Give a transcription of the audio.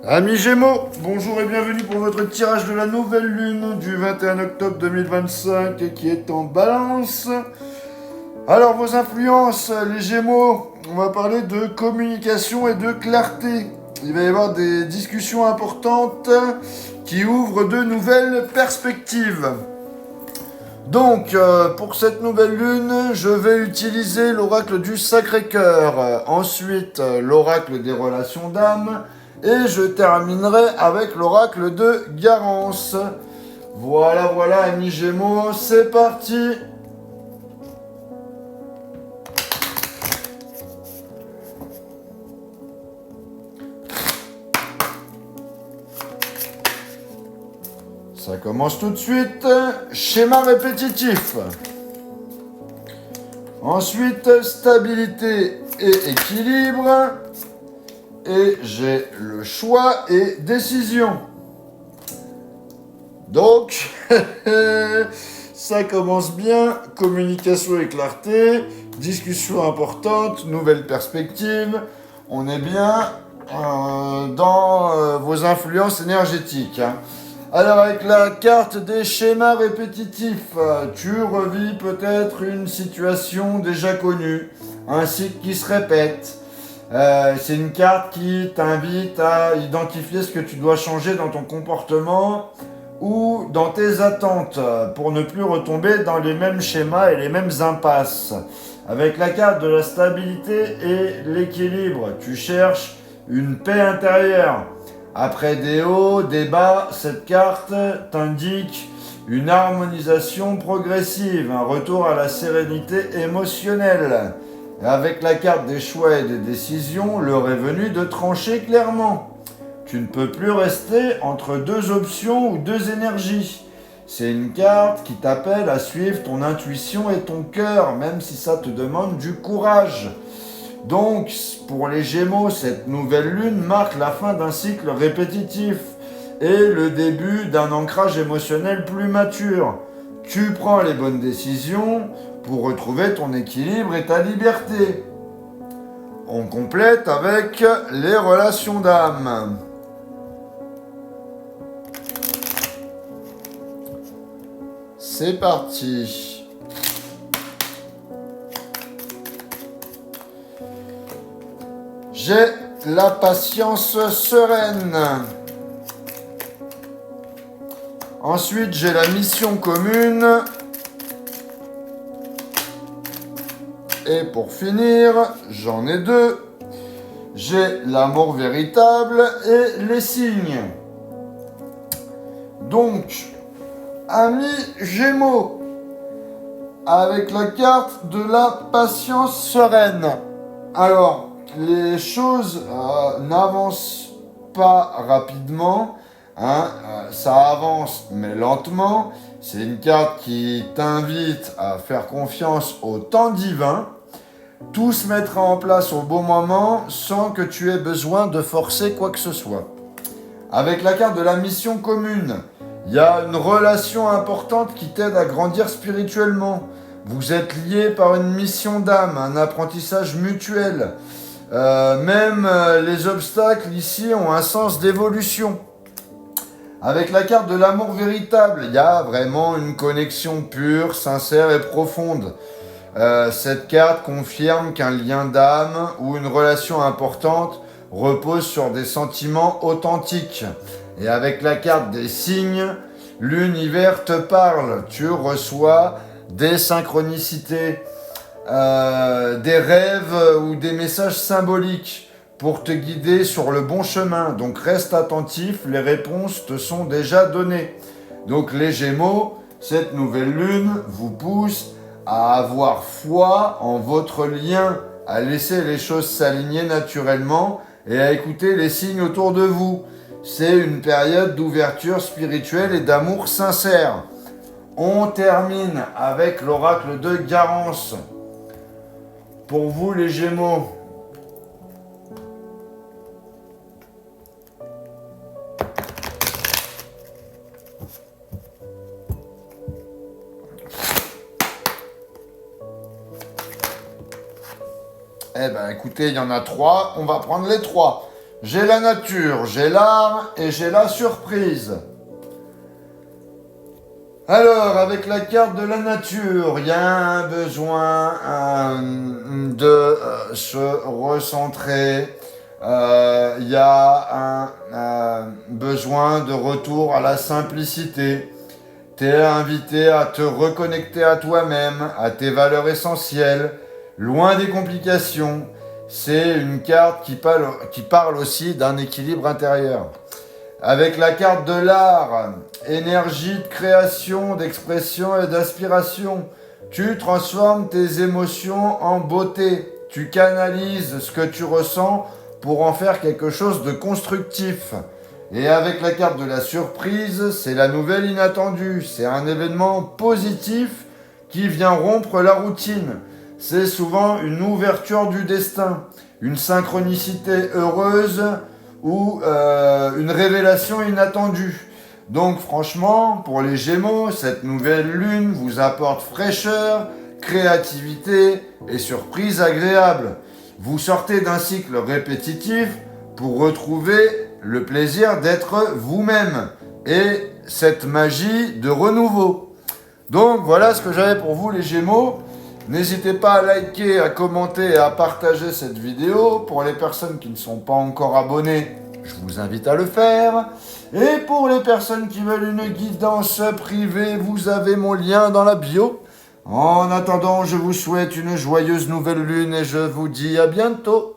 Amis Gémeaux, bonjour et bienvenue pour votre tirage de la nouvelle lune du 21 octobre 2025 et qui est en balance. Alors vos influences, les Gémeaux, on va parler de communication et de clarté. Il va y avoir des discussions importantes qui ouvrent de nouvelles perspectives. Donc, pour cette nouvelle lune, je vais utiliser l'oracle du Sacré-Cœur, ensuite l'oracle des relations d'âme, et je terminerai avec l'oracle de Garance. Voilà, voilà, amis Gémeaux, c'est parti. Ça commence tout de suite. Schéma répétitif. Ensuite, stabilité et équilibre. Et j'ai le choix et décision. Donc, ça commence bien. Communication et clarté. Discussion importante. Nouvelle perspective. On est bien dans vos influences énergétiques. Alors avec la carte des schémas répétitifs, tu revis peut-être une situation déjà connue, un cycle qui se répète. C'est une carte qui t'invite à identifier ce que tu dois changer dans ton comportement ou dans tes attentes pour ne plus retomber dans les mêmes schémas et les mêmes impasses. Avec la carte de la stabilité et l'équilibre, tu cherches une paix intérieure. Après des hauts, des bas, cette carte t'indique une harmonisation progressive, un retour à la sérénité émotionnelle. Et avec la carte des choix et des décisions, l'heure est venue de trancher clairement. Tu ne peux plus rester entre deux options ou deux énergies. C'est une carte qui t'appelle à suivre ton intuition et ton cœur, même si ça te demande du courage. Donc, pour les Gémeaux, cette nouvelle lune marque la fin d'un cycle répétitif et le début d'un ancrage émotionnel plus mature. Tu prends les bonnes décisions pour retrouver ton équilibre et ta liberté. On complète avec les relations d'âme. C'est parti. J'ai la patience sereine. Ensuite, j'ai la mission commune. Et pour finir, j'en ai deux. J'ai l'amour véritable et les signes. Donc, amis Gémeaux, avec la carte de la patience sereine. Alors, les choses n'avancent pas rapidement, ça avance mais lentement. C'est une carte qui t'invite à faire confiance au temps divin. Tout se mettra en place au bon moment sans que tu aies besoin de forcer quoi que ce soit. Avec la carte de la mission commune, il y a une relation importante qui t'aide à grandir spirituellement. Vous êtes liés par une mission d'âme, un apprentissage mutuel. Même les obstacles ici ont un sens d'évolution. Avec la carte de l'amour véritable, il y a vraiment une connexion pure, sincère et profonde. Cette carte confirme qu'un lien d'âme ou une relation importante repose sur des sentiments authentiques. Et avec la carte des signes, l'univers te parle. Tu reçois des synchronicités. Des rêves ou des messages symboliques pour te guider sur le bon chemin. Donc reste attentif, les réponses te sont déjà données. Donc les Gémeaux, cette nouvelle lune vous pousse à avoir foi en votre lien, à laisser les choses s'aligner naturellement et à écouter les signes autour de vous. C'est une période d'ouverture spirituelle et d'amour sincère. On termine avec l'oracle de Garance. Pour vous les Gémeaux, eh ben écoutez, il y en a trois, on va prendre les trois. J'ai la nature, j'ai l'art et j'ai la surprise. Alors, avec la carte de la nature, il y a un besoin de se recentrer. Il y a un besoin de retour à la simplicité. T'es invité à te reconnecter à toi-même, à tes valeurs essentielles, loin des complications. C'est une carte qui parle aussi d'un équilibre intérieur. Avec la carte de l'art, énergie de création, d'expression et d'aspiration, tu transformes tes émotions en beauté. Tu canalises ce que tu ressens pour en faire quelque chose de constructif. Et avec la carte de la surprise, c'est la nouvelle inattendue. C'est un événement positif qui vient rompre la routine. C'est souvent une ouverture du destin, une synchronicité heureuse ou une révélation inattendue. Donc franchement, pour les Gémeaux, cette nouvelle lune vous apporte fraîcheur, créativité et surprise agréable. Vous sortez d'un cycle répétitif pour retrouver le plaisir d'être vous-même et cette magie de renouveau. Donc voilà ce que j'avais pour vous les Gémeaux. N'hésitez pas à liker, à commenter et à partager cette vidéo. Pour les personnes qui ne sont pas encore abonnées, je vous invite à le faire. Et pour les personnes qui veulent une guidance privée, vous avez mon lien dans la bio. En attendant, je vous souhaite une joyeuse nouvelle lune et je vous dis à bientôt.